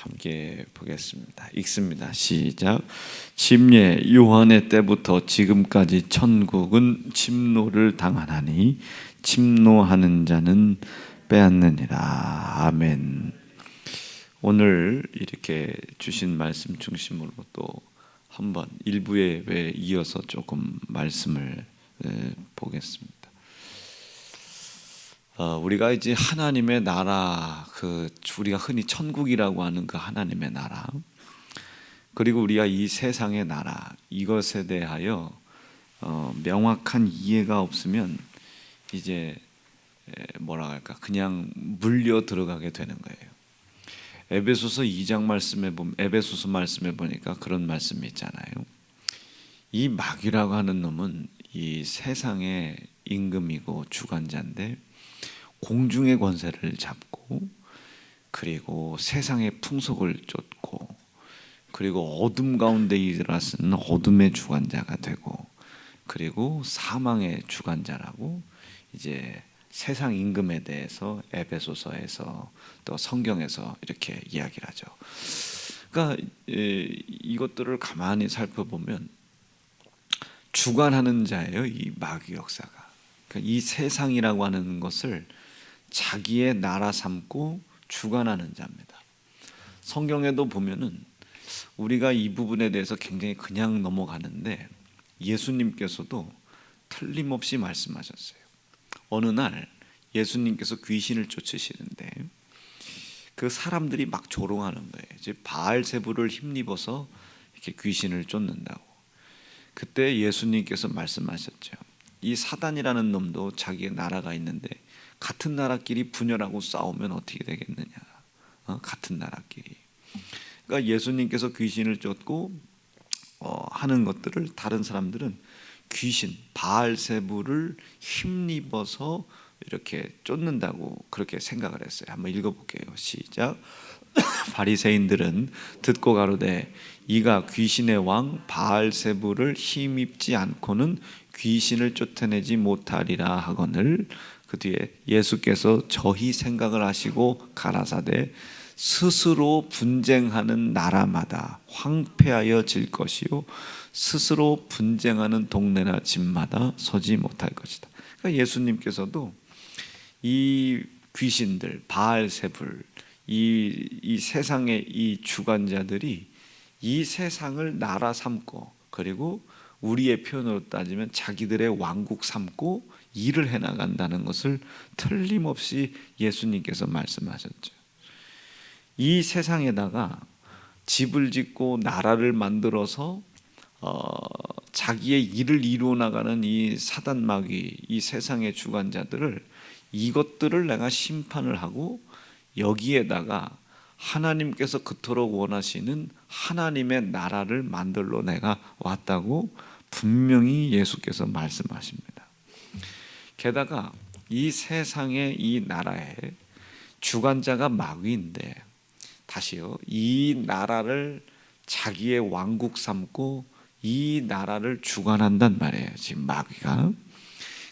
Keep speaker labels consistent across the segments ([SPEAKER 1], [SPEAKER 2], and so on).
[SPEAKER 1] 함께 보겠습니다. 읽습니다. 시작. 침례 요한의 때부터 지금까지 천국은 침노를 당하나니 침노하는 자는 빼앗느니라. 아멘. 오늘 이렇게 주신 말씀 중심으로 또 한번 일부에 이어서 조금 말씀을 보겠습니다. 우리가 이제 하나님의 나라, 우리가 흔히 천국이라고 하는 그 하나님의 나라, 그리고 우리가 이 세상의 나라, 이것에 대하여 명확한 이해가 없으면 이제 뭐라 할까, 그냥 물려 들어가게 되는 거예요. 에베소서 2장 말씀에 보면, 에베소서 말씀에 보니까 그런 말씀이 있잖아요. 이 마귀라고 하는 놈은 이 세상의 임금이고 주관자인데 공중의 권세를 잡고, 그리고 세상의 풍속을 쫓고, 그리고 어둠 가운데 일어서는 어둠의 주관자가 되고, 그리고 사망의 주관자라고 이제 세상 임금에 대해서 에베소서에서 또 성경에서 이렇게 이야기를 하죠. 그러니까 이것들을 가만히 살펴보면 주관하는 자예요, 이 마귀 역사가. 그러니까 이 세상이라고 하는 것을 자기의 나라 삼고 주관하는 자입니다. 성경에도 보면은 우리가 이 부분에 대해서 굉장히 그냥 넘어가는데 예수님께서도 틀림없이 말씀하셨어요. 어느 날 예수님께서 귀신을 쫓으시는데 그 사람들이 막 조롱하는 거예요. 이제 바알세불을 힘입어서 이렇게 귀신을 쫓는다고. 그때 예수님께서 말씀하셨죠. 이 사단이라는 놈도 자기의 나라가 있는데 같은 나라끼리 분열하고 싸우면 어떻게 되겠느냐. 같은 나라끼리. 그러니까 예수님께서 귀신을 쫓고 하는 것들을 다른 사람들은 귀신, 바알세불을 힘입어서 이렇게 쫓는다고 그렇게 생각을 했어요. 한번 읽어볼게요. 시작. 바리새인들은 듣고 가로되 이가 귀신의 왕 바알세불을 힘입지 않고는 귀신을 쫓아내지 못하리라 하거늘. 그 뒤에 예수께서 저희 생각을 하시고 가라사대 스스로 분쟁하는 나라마다 황폐하여 질 것이요 스스로 분쟁하는 동네나 집마다 서지 못할 것이다. 그러니까 예수님께서도 이 귀신들, 바알세불, 이 세상의 이 주관자들이 이 세상을 나라 삼고, 그리고 우리의 표현으로 따지면 자기들의 왕국 삼고 일을 해나간다는 것을 틀림없이 예수님께서 말씀하셨죠. 이 세상에다가 집을 짓고 나라를 만들어서 자기의 일을 이루어 나가는 이 사단 마귀, 이 세상의 주관자들을, 이것들을 내가 심판을 하고 여기에다가 하나님께서 그토록 원하시는 하나님의 나라를 만들러 내가 왔다고 분명히 예수께서 말씀하십니다. 게다가 이 세상의 이 나라의 주관자가 마귀인데, 다시요, 이 나라를 자기의 왕국 삼고 이 나라를 주관한단 말이에요, 지금 마귀가.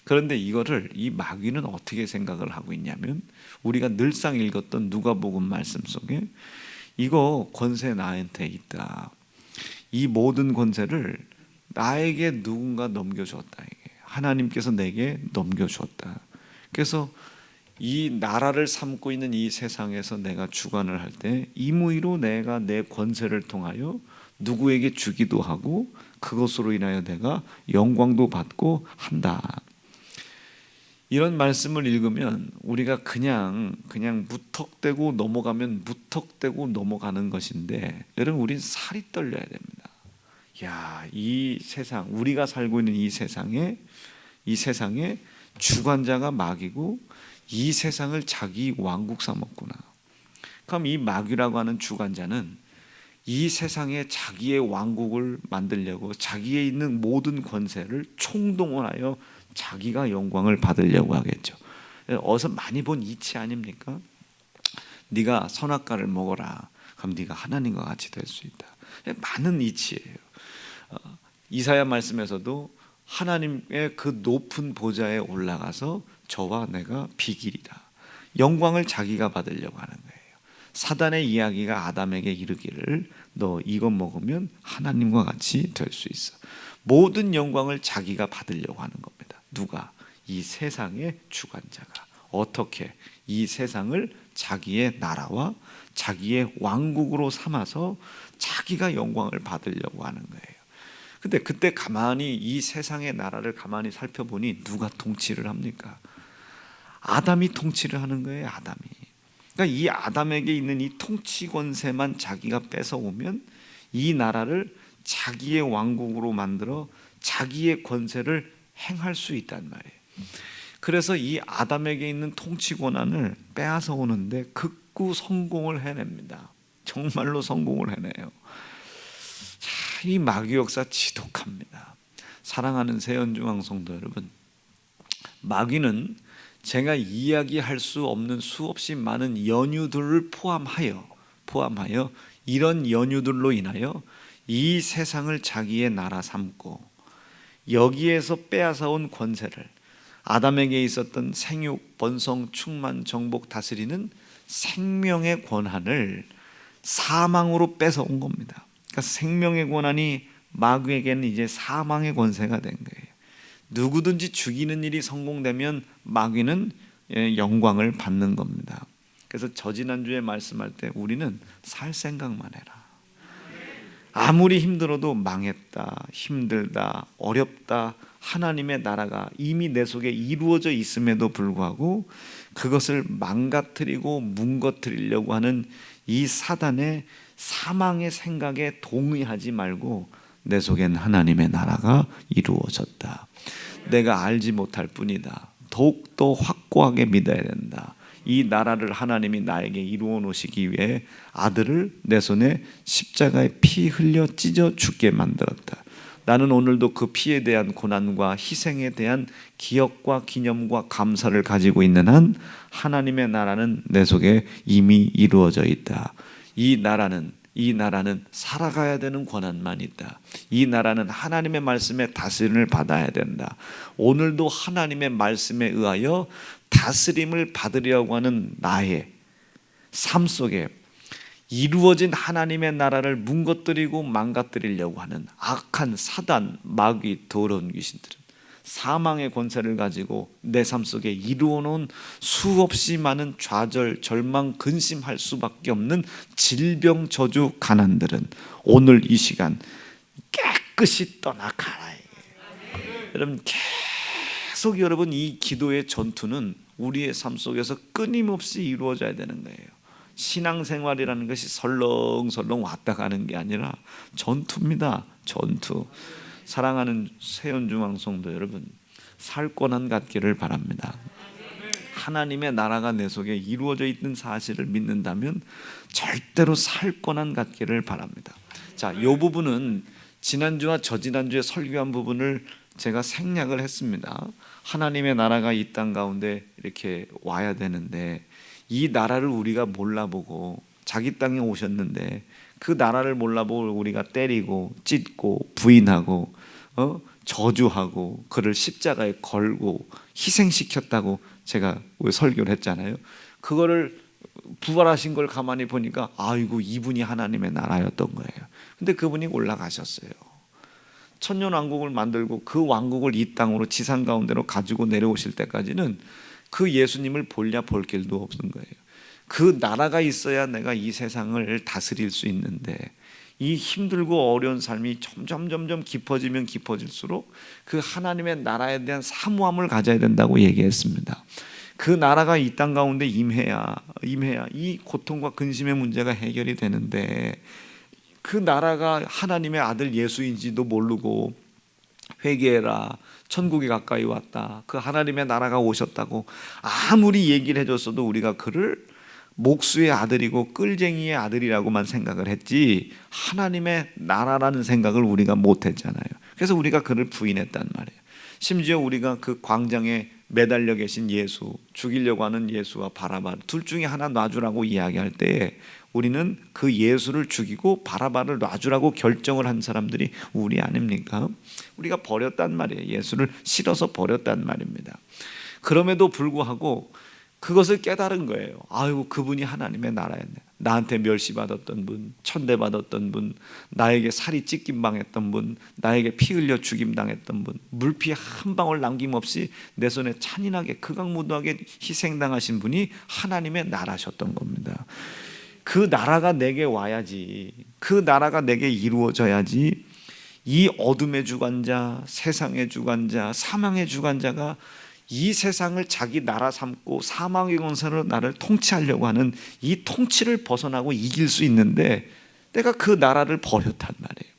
[SPEAKER 1] 그런데 이거를, 이 마귀는 어떻게 생각을 하고 있냐면, 우리가 늘상 읽었던 누가복음 말씀 속에 이거 권세 나한테 있다, 이 모든 권세를 나에게 누군가 넘겨줬다, 하나님께서 내게 넘겨줬다. 그래서 이 나라를 삼고 있는 이 세상에서 내가 주관을 할 때 임의로 내가 내 권세를 통하여 누구에게 주기도 하고 그것으로 인하여 내가 영광도 받고 한다. 이런 말씀을 읽으면 우리가 그냥 무턱대고 넘어가면 무턱대고 넘어가는 것인데, 여러분, 우린 살이 떨려야 됩니다. 야, 이 세상, 우리가 살고 있는 이 세상에 주관자가 마귀고 이 세상을 자기 왕국 삼았구나. 그럼 이 마귀라고 하는 주관자는 이 세상에 자기의 왕국을 만들려고 자기의 있는 모든 권세를 총동원하여 자기가 영광을 받으려고 하겠죠. 어서 많이 본 이치 아닙니까? 네가 선악과를 먹어라, 그럼 네가 하나님과 같이 될 수 있다. 많은 이치예요. 이사야 말씀에서도 하나님의 그 높은 보좌에 올라가서 저와 내가 비기리라, 영광을 자기가 받으려고 하는 거예요. 사단의 이야기가 아담에게 이르기를 너 이것 먹으면 하나님과 같이 될 수 있어. 모든 영광을 자기가 받으려고 하는 겁니다. 누가? 이 세상의 주관자가. 어떻게? 이 세상을 자기의 나라와 자기의 왕국으로 삼아서 자기가 영광을 받으려고 하는 거예요. 근데 그때 가만히 이 세상의 나라를 가만히 살펴보니 누가 통치를 합니까? 아담이 통치를 하는 거예요. 아담이. 그러니까 이 아담에게 있는 이 통치 권세만 자기가 뺏어오면 이 나라를 자기의 왕국으로 만들어 자기의 권세를 행할 수 있단 말이에요. 그래서 이 아담에게 있는 통치 권한을 빼앗아 오는데 극구 성공을 해냅니다. 정말로 성공을 해내요. 자, 이 마귀 역사 지독합니다. 사랑하는 새연중앙 성도 여러분, 마귀는 제가 이야기할 수 없는 수없이 많은 연유들을 포함하여 이런 연유들로 인하여 이 세상을 자기의 나라 삼고 여기에서 빼앗아온 권세를, 아담에게 있었던 생육, 번성, 충만, 정복, 다스리는 생명의 권한을 사망으로 뺏어온 겁니다. 그러니까 생명의 권한이 마귀에게는 이제 사망의 권세가 된 거예요. 누구든지 죽이는 일이 성공되면 마귀는 영광을 받는 겁니다. 그래서 저지난주에 말씀할 때 우리는 살 생각만 해라. 아무리 힘들어도 망했다, 힘들다, 어렵다, 하나님의 나라가 이미 내 속에 이루어져 있음에도 불구하고 그것을 망가뜨리고 뭉거뜨리려고 하는 이 사단의 사망의 생각에 동의하지 말고 내 속엔 하나님의 나라가 이루어졌다. 내가 알지 못할 뿐이다. 더욱더 확고하게 믿어야 된다. 이 나라를 하나님이 나에게 이루어 놓으시기 위해 아들을 내 손에 십자가에 피 흘려 찢어 죽게 만들었다. 나는 오늘도 그 피에 대한 고난과 희생에 대한 기억과 기념과 감사를 가지고 있는 한 하나님의 나라는 내 속에 이미 이루어져 있다. 이 나라는 살아가야 되는 권한만 있다. 이 나라는 하나님의 말씀에 다스림을 받아야 된다. 오늘도 하나님의 말씀에 의하여 다스림을 받으려고 하는 나의 삶 속에 이루어진 하나님의 나라를 뭉거뜨리고 망가뜨리려고 하는 악한 사단, 마귀, 더러운 귀신들은 사망의 권세를 가지고 내 삶 속에 이루어놓은 수없이 많은 좌절, 절망, 근심할 수밖에 없는 질병, 저주, 가난들은 오늘 이 시간 깨끗이 떠나가라. 여러분, 계속 여러분 이 기도의 전투는 우리의 삶 속에서 끊임없이 이루어져야 되는 거예요. 신앙생활이라는 것이 설렁설렁 왔다 가는 게 아니라 전투입니다. 전투. 사랑하는 새연중앙 성도 여러분, 살 권한 갖기를 바랍니다. 하나님의 나라가 내 속에 이루어져 있는 사실을 믿는다면 절대로 살 권한 갖기를 바랍니다. 자, 이 부분은 지난주와 저지난주에 설교한 부분을 제가 생략을 했습니다. 하나님의 나라가 이 땅 가운데 이렇게 와야 되는데 이 나라를 우리가 몰라보고 자기 땅에 오셨는데 그 나라를 몰라보고 우리가 때리고 찢고 부인하고 저주하고 그를 십자가에 걸고 희생시켰다고 제가 설교를 했잖아요. 그거를 부활하신 걸 가만히 보니까 아이고, 이분이 하나님의 나라였던 거예요. 근데 그분이 올라가셨어요. 천년왕국을 만들고 그 왕국을 이 땅으로 지상 가운데로 가지고 내려오실 때까지는 그 예수님을 보려 볼 길도 없는 거예요. 그 나라가 있어야 내가 이 세상을 다스릴 수 있는데 이 힘들고 어려운 삶이 점점 깊어지면 깊어질수록 그 하나님의 나라에 대한 사모함을 가져야 된다고 얘기했습니다. 그 나라가 이 땅 가운데 임해야 이 고통과 근심의 문제가 해결이 되는데 그 나라가 하나님의 아들 예수인지도 모르고 회개해라, 천국이 가까이 왔다, 그 하나님의 나라가 오셨다고 아무리 얘기를 해줬어도 우리가 그를 목수의 아들이고 끌쟁이의 아들이라고만 생각을 했지 하나님의 나라라는 생각을 우리가 못했잖아요. 그래서 우리가 그를 부인했단 말이에요. 심지어 우리가 그 광장에 매달려 계신 예수, 죽이려고 하는 예수와 바라바 둘 중에 하나 놔주라고 이야기할 때 우리는 그 예수를 죽이고 바라바를 놔주라고 결정을 한 사람들이 우리 아닙니까? 우리가 버렸단 말이에요. 예수를 싫어서 버렸단 말입니다. 그럼에도 불구하고 그것을 깨달은 거예요. 아이고, 그분이 하나님의 나라였네. 나한테 멸시받았던 분, 천대받았던 분, 나에게 살이 찢김 당했던 분, 나에게 피 흘려 죽임 당했던 분, 물피 한 방울 남김없이 내 손에 잔인하게 극악무도하게 희생당하신 분이 하나님의 나라셨던 겁니다. 그 나라가 내게 와야지, 그 나라가 내게 이루어져야지 이 어둠의 주관자, 세상의 주관자, 사망의 주관자가 이 세상을 자기 나라 삼고 사망의 권세로 나를 통치하려고 하는 이 통치를 벗어나고 이길 수 있는데, 내가 그 나라를 버렸단 말이에요.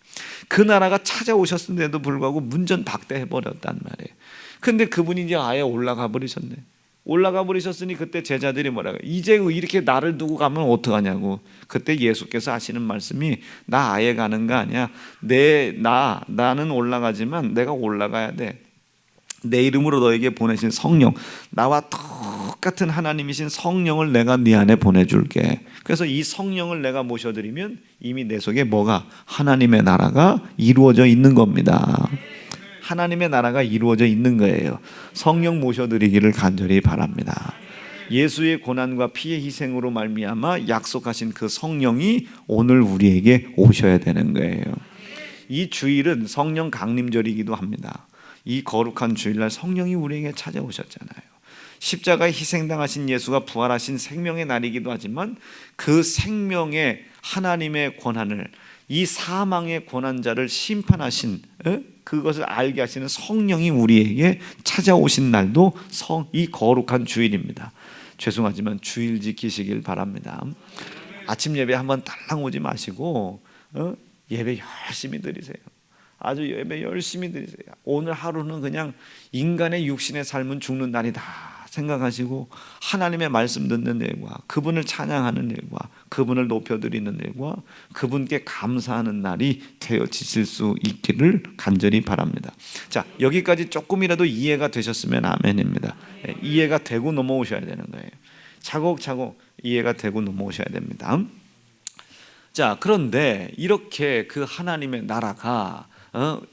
[SPEAKER 1] 그 나라가 찾아오셨는데도 불구하고 문전박대해버렸단 말이에요. 근데 그분이 이제 아예 올라가 버리셨네. 올라가 버리셨으니 그때 제자들이 뭐라고, 이제 이렇게 나를 두고 가면 어떡하냐고. 그때 예수께서 하시는 말씀이, 나 아예 가는 거 아니야. 나는 올라가지만 내가 올라가야 돼. 내 이름으로 너에게 보내신 성령, 나와 똑같은 하나님이신 성령을 내가 네 안에 보내줄게. 그래서 이 성령을 내가 모셔드리면 이미 내 속에 뭐가, 하나님의 나라가 이루어져 있는 겁니다. 하나님의 나라가 이루어져 있는 거예요. 성령 모셔드리기를 간절히 바랍니다. 예수의 고난과 피의 희생으로 말미암아 약속하신 그 성령이 오늘 우리에게 오셔야 되는 거예요. 이 주일은 성령 강림절이기도 합니다. 이 거룩한 주일날 성령이 우리에게 찾아오셨잖아요. 십자가에 희생당하신 예수가 부활하신 생명의 날이기도 하지만, 그 생명의 하나님의 권한을, 이 사망의 권한자를 심판하신 그것을 알게 하시는 성령이 우리에게 찾아오신 날도 이 거룩한 주일입니다. 죄송하지만 주일 지키시길 바랍니다. 아침 예배 한번 달랑 오지 마시고 예배 열심히 드리세요. 아주 예배 열심히 드리세요. 오늘 하루는 그냥 인간의 육신의 삶은 죽는 날이다 생각하시고, 하나님의 말씀 듣는 일과 그분을 찬양하는 일과 그분을 높여드리는 일과 그분께 감사하는 날이 되어지실 수 있기를 간절히 바랍니다. 자, 여기까지 조금이라도 이해가 되셨으면 아멘입니다. 이해가 되고 넘어오셔야 되는 거예요. 차곡차곡 이해가 되고 넘어오셔야 됩니다. 자, 그런데 이렇게 그 하나님의 나라가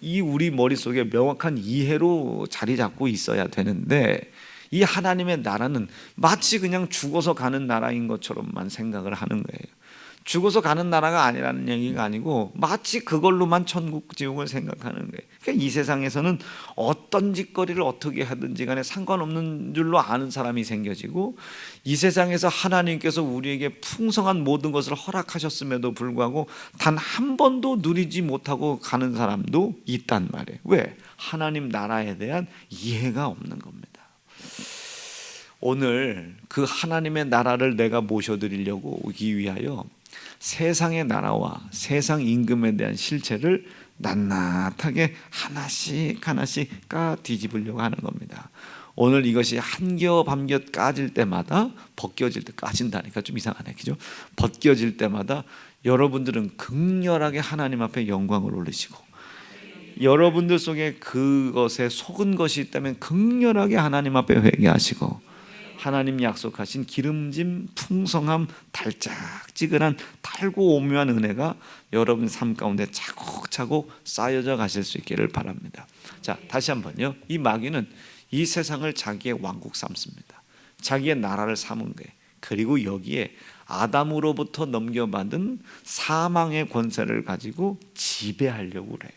[SPEAKER 1] 이 우리 머릿속에 명확한 이해로 자리 잡고 있어야 되는데, 이 하나님의 나라는 마치 그냥 죽어서 가는 나라인 것처럼만 생각을 하는 거예요. 죽어서 가는 나라가 아니라는 얘기가 아니고, 마치 그걸로만 천국 지옥을 생각하는 거예요. 그러니까 이 세상에서는 어떤 짓거리를 어떻게 하든지 간에 상관없는 줄로 아는 사람이 생겨지고, 이 세상에서 하나님께서 우리에게 풍성한 모든 것을 허락하셨음에도 불구하고 단 한 번도 누리지 못하고 가는 사람도 있단 말이에요. 왜? 하나님 나라에 대한 이해가 없는 겁니다. 오늘 그 하나님의 나라를 내가 모셔드리려고 오기 위하여 세상의 나라와 세상 임금에 대한 실체를 낱낱하게 하나씩 하나씩 까 뒤집으려고 하는 겁니다. 오늘 이것이 한 겹 한 겹 까질 때마다, 벗겨질 때, 까진다니까 좀 이상하네, 그죠? 벗겨질 때마다 여러분들은 극렬하게 하나님 앞에 영광을 올리시고, 여러분들 속에 그것에 속은 것이 있다면 극렬하게 하나님 앞에 회개하시고, 하나님 약속하신 기름짐, 풍성함, 달짝지근한 달고 오묘한 은혜가 여러분 삶 가운데 차곡차곡 쌓여져 가실 수 있기를 바랍니다. 자, 다시 한번요. 이 마귀는 이 세상을 자기의 왕국 삼습니다. 자기의 나라를 삼은 거예요. 그리고 여기에 아담으로부터 넘겨받은 사망의 권세를 가지고 지배하려고 그래요.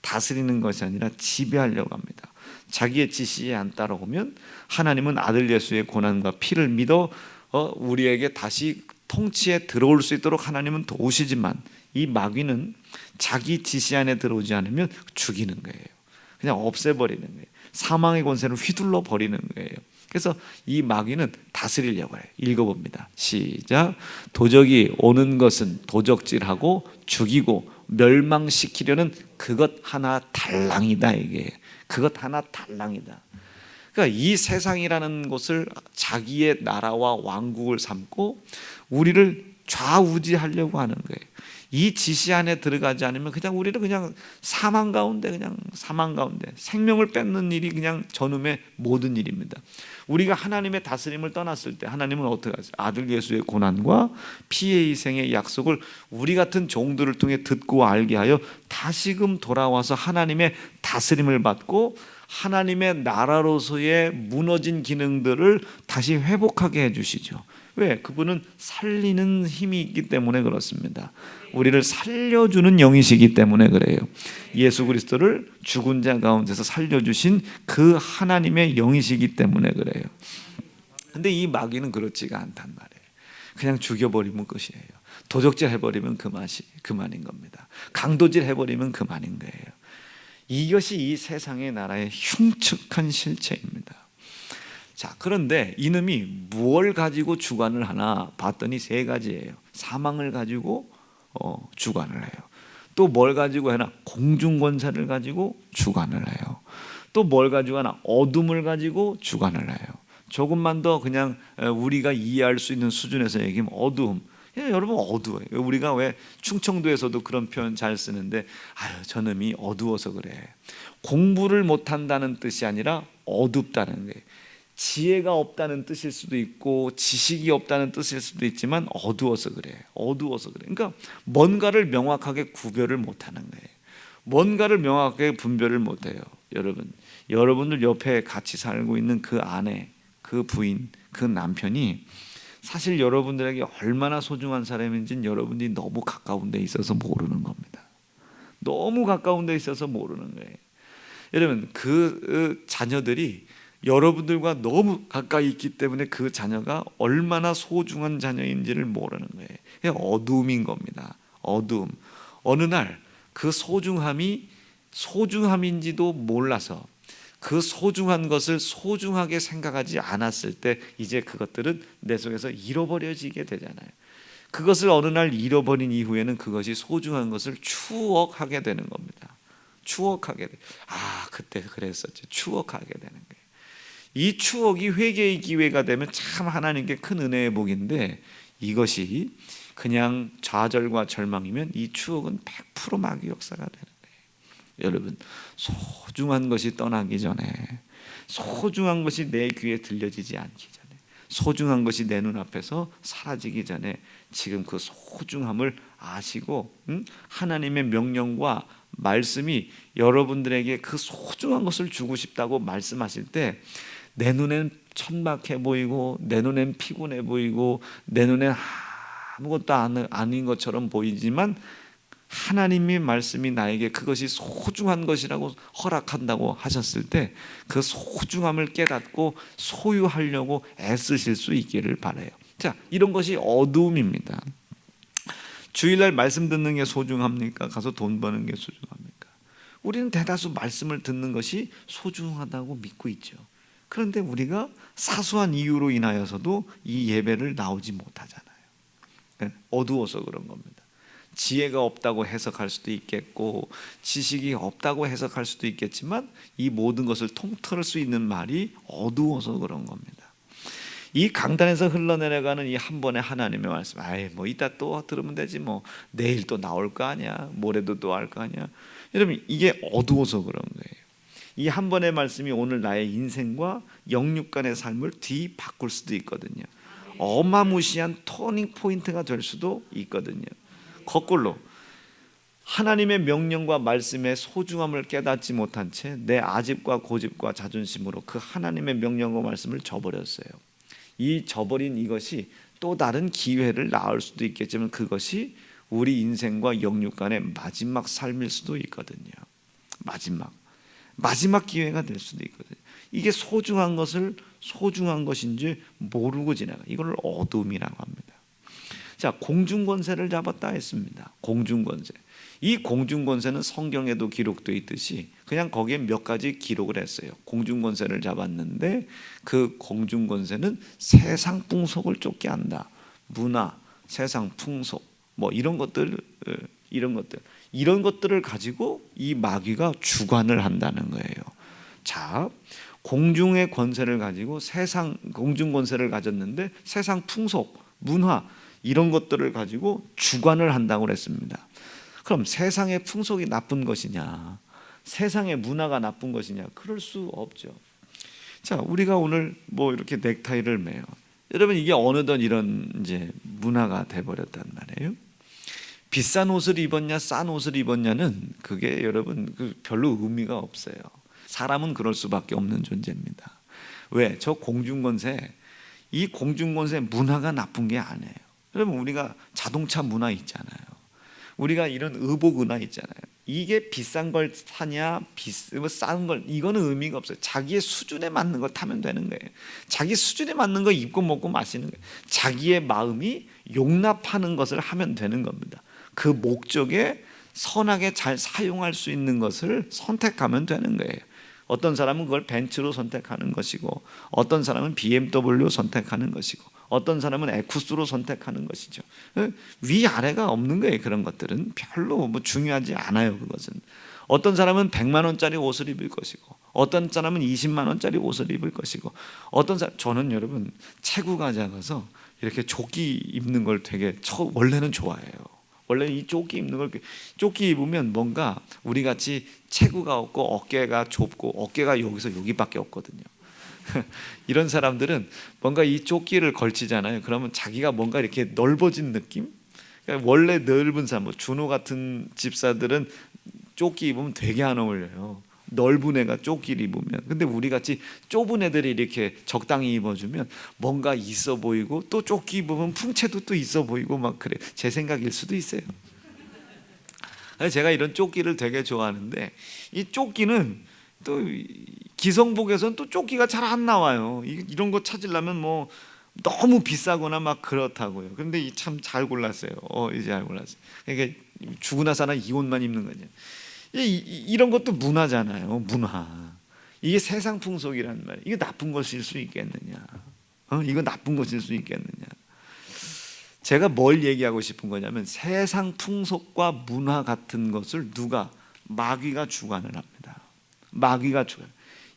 [SPEAKER 1] 다스리는 것이 아니라 지배하려고 합니다. 자기의 지시에 안 따라오면 하나님은 아들 예수의 고난과 피를 믿어 우리에게 다시 통치에 들어올 수 있도록 하나님은 도우시지만, 이 마귀는 자기 지시 안에 들어오지 않으면 죽이는 거예요. 그냥 없애버리는 거예요. 사망의 권세를 휘둘러 버리는 거예요. 그래서 이 마귀는 다스리려고 해요. 읽어봅니다. 시작. 도적이 오는 것은 도적질하고 죽이고 멸망시키려는 그것 하나 달랑이다, 이게. 그것 하나 달랑이다. 그러니까 이 세상이라는 곳을 자기의 나라와 왕국을 삼고 우리를 좌우지하려고 하는 거예요. 이 지시 안에 들어가지 않으면 그냥 우리를 그냥 사망 가운데, 생명을 뺏는 일이 그냥 저놈의 모든 일입니다. 우리가 하나님의 다스림을 떠났을 때 하나님은 어떻게 하세요? 아들 예수의 고난과 피의 희생의 약속을 우리 같은 종들을 통해 듣고 알게 하여 다시금 돌아와서 하나님의 다스림을 받고 하나님의 나라로서의 무너진 기능들을 다시 회복하게 해주시죠. 왜? 그분은 살리는 힘이 있기 때문에 그렇습니다. 우리를 살려주는 영이시기 때문에 그래요. 예수 그리스도를 죽은 자 가운데서 살려주신 그 하나님의 영이시기 때문에 그래요. 근데 이 마귀는 그렇지가 않단 말이에요. 그냥 죽여버리면 끝이에요. 도적질 해버리면 그만인 겁니다. 강도질 해버리면 그만인 거예요. 이것이 이 세상의 나라의 흉측한 실체입니다. 자, 그런데 이놈이 무엇을 가지고 주관을 하나 봤더니 세 가지예요. 사망을 가지고 주관을 해요. 또 뭘 가지고 하나? 공중권세를 가지고 주관을 해요. 또 뭘 가지고 하나? 어둠을 가지고 주관을 해요. 조금만 더 그냥 우리가 이해할 수 있는 수준에서 얘기하면 어두움. 여러분 어두워요. 우리가 왜 충청도에서도 그런 표현 잘 쓰는데 저놈이 어두워서 그래. 공부를 못한다는 뜻이 아니라 어둡다는 거예요. 지혜가 없다는 뜻일 수도 있고 지식이 없다는 뜻일 수도 있지만 어두워서 그래. 어두워서 그래. 그러니까 뭔가를 명확하게 구별을 못하는 거예요. 뭔가를 명확하게 분별을 못해요. 여러분들 옆에 같이 살고 있는 그 아내, 그 부인, 그 남편이 사실 여러분들에게 얼마나 소중한 사람인지는 여러분들이 너무 가까운 데 있어서 모르는 겁니다. 너무 가까운 데 있어서 모르는 거예요. 여러분, 그 자녀들이 여러분들과 너무 가까이 있기 때문에 그 자녀가 얼마나 소중한 자녀인지를 모르는 거예요. 그게 어두움인 겁니다. 어두움. 어느 날 그 소중함인지도 몰라서 그 소중한 것을 소중하게 생각하지 않았을 때 이제 그것들은 내 속에서 잃어버려지게 되잖아요. 그것을 어느 날 잃어버린 이후에는 그것이 소중한 것을 추억하게 되는 겁니다. 추억하게 돼. 그때 그랬었지. 추억하게 되는 거예요. 이 추억이 회개의 기회가 되면 참 하나님께 큰 은혜의 복인데 이것이 그냥 좌절과 절망이면 이 추억은 100% 마귀 역사가 되는 거예요. 여러분, 소중한 것이 떠나기 전에, 소중한 것이 내 귀에 들려지지 않기 전에, 소중한 것이 내 눈앞에서 사라지기 전에 지금 그 소중함을 아시고 하나님의 명령과 말씀이 여러분들에게 그 소중한 것을 주고 싶다고 말씀하실 때 내 눈엔 천박해 보이고 내 눈엔 피곤해 보이고 내 눈엔 아무것도 아닌 것처럼 보이지만 하나님의 말씀이 나에게 그것이 소중한 것이라고 허락한다고 하셨을 때 그 소중함을 깨닫고 소유하려고 애쓰실 수 있기를 바라요. 자, 이런 것이 어두움입니다. 주일날 말씀 듣는 게 소중합니까? 가서 돈 버는 게 소중합니까? 우리는 대다수 말씀을 듣는 것이 소중하다고 믿고 있죠. 그런데 우리가 사소한 이유로 인하여서도 이 예배를 나오지 못하잖아요. 어두워서 그런 겁니다. 지혜가 없다고 해석할 수도 있겠고 지식이 없다고 해석할 수도 있겠지만 이 모든 것을 통틀을 수 있는 말이 어두워서 그런 겁니다. 이 강단에서 흘러내려가는 이 한 번의 하나님의 말씀, 이따 또 들으면 되지, 내일 또 나올 거 아니야, 모레도 또 할 거 아니야. 여러분, 이게 어두워서 그런 거예요. 이 한 번의 말씀이 오늘 나의 인생과 영육 간의 삶을 뒤바꿀 수도 있거든요. 어마무시한 터닝 포인트가 될 수도 있거든요. 거꾸로 하나님의 명령과 말씀의 소중함을 깨닫지 못한 채 내 아집과 고집과 자존심으로 그 하나님의 명령과 말씀을 저버렸어요. 이 저버린 이것이 또 다른 기회를 낳을 수도 있겠지만 그것이 우리 인생과 영육 간의 마지막 삶일 수도 있거든요. 마지막 기회가 될 수도 있거든요. 이게 소중한 것을 소중한 것인지 모르고 지나가. 이걸 어둠이라고 합니다. 자, 공중권세를 잡았다 했습니다. 공중권세. 이 공중권세는 성경에도 기록되어 있듯이 그냥 거기에 몇 가지 기록을 했어요. 공중권세를 잡았는데 그 공중권세는 세상 풍속을 쫓게 한다. 문화, 세상 풍속, 이런 것들을 가지고 이 마귀가 주관을 한다는 거예요. 자, 공중의 권세를 가지고 공중 권세를 가졌는데 세상 풍속, 문화 이런 것들을 가지고 주관을 한다고 그랬습니다. 그럼 세상의 풍속이 나쁜 것이냐, 세상의 문화가 나쁜 것이냐? 그럴 수 없죠. 자, 우리가 오늘 이렇게 넥타이를 매요. 여러분, 이게 어느덧 이런 이제 문화가 돼버렸단 말이에요. 비싼 옷을 입었냐, 싼 옷을 입었냐는 그게 여러분 별로 의미가 없어요. 사람은 그럴 수밖에 없는 존재입니다. 왜? 저 공중권세, 이 공중권세 문화가 나쁜 게 아니에요. 여러분, 우리가 자동차 문화 있잖아요. 우리가 이런 의복 문화 있잖아요. 이게 비싼 걸 사냐, 싼 걸, 이거는 의미가 없어요. 자기의 수준에 맞는 걸 타면 되는 거예요. 자기 수준에 맞는 거 입고 먹고 마시는 거예요. 자기의 마음이 용납하는 것을 하면 되는 겁니다. 그 목적에 선하게 잘 사용할 수 있는 것을 선택하면 되는 거예요. 어떤 사람은 그걸 벤츠로 선택하는 것이고, 어떤 사람은 BMW 선택하는 것이고, 어떤 사람은 에쿠스로 선택하는 것이죠. 위아래가 없는 거예요. 그런 것들은 별로 중요하지 않아요. 그것은 어떤 사람은 100만 원짜리 옷을 입을 것이고, 어떤 사람은 20만 원짜리 옷을 입을 것이고, 어떤 사람, 저는 여러분 체구가 작아서 이렇게 조끼 입는 걸 되게 원래는 좋아해요. 원래 이 조끼 입는 걸, 조끼 입으면 뭔가 우리 같이 체구가 없고 어깨가 좁고, 어깨가 여기서 여기밖에 없거든요. 이런 사람들은 뭔가 이 조끼를 걸치잖아요. 그러면 자기가 뭔가 이렇게 넓어진 느낌? 그러니까 원래 넓은 사람, 준호 같은 집사들은 조끼 입으면 되게 안 어울려요. 넓은 애가 조끼를 입으면. 근데 우리 같이 좁은 애들이 이렇게 적당히 입어주면 뭔가 있어 보이고, 또 조끼 입으면 풍채도 또 있어 보이고 막 그래. 제 생각일 수도 있어요. 제가 이런 조끼를 되게 좋아하는데, 이 조끼는 또 기성복에서는 또 조끼가 잘 안 나와요. 이런 거 찾으려면 뭐 너무 비싸거나 막 그렇다고요. 그런데 참 잘 골랐어요. 이제 잘 골랐어요. 그러니까 죽으나 사나 이 옷만 입는 거죠. 이런 것도 문화잖아요. 문화. 이게 세상 풍속이란 말이에요. 이게 나쁜 것일 수 있겠느냐? 이거 나쁜 것일 수 있겠느냐? 제가 뭘 얘기하고 싶은 거냐면, 세상 풍속과 문화 같은 것을 마귀가 주관을 합니다. 마귀가 주관.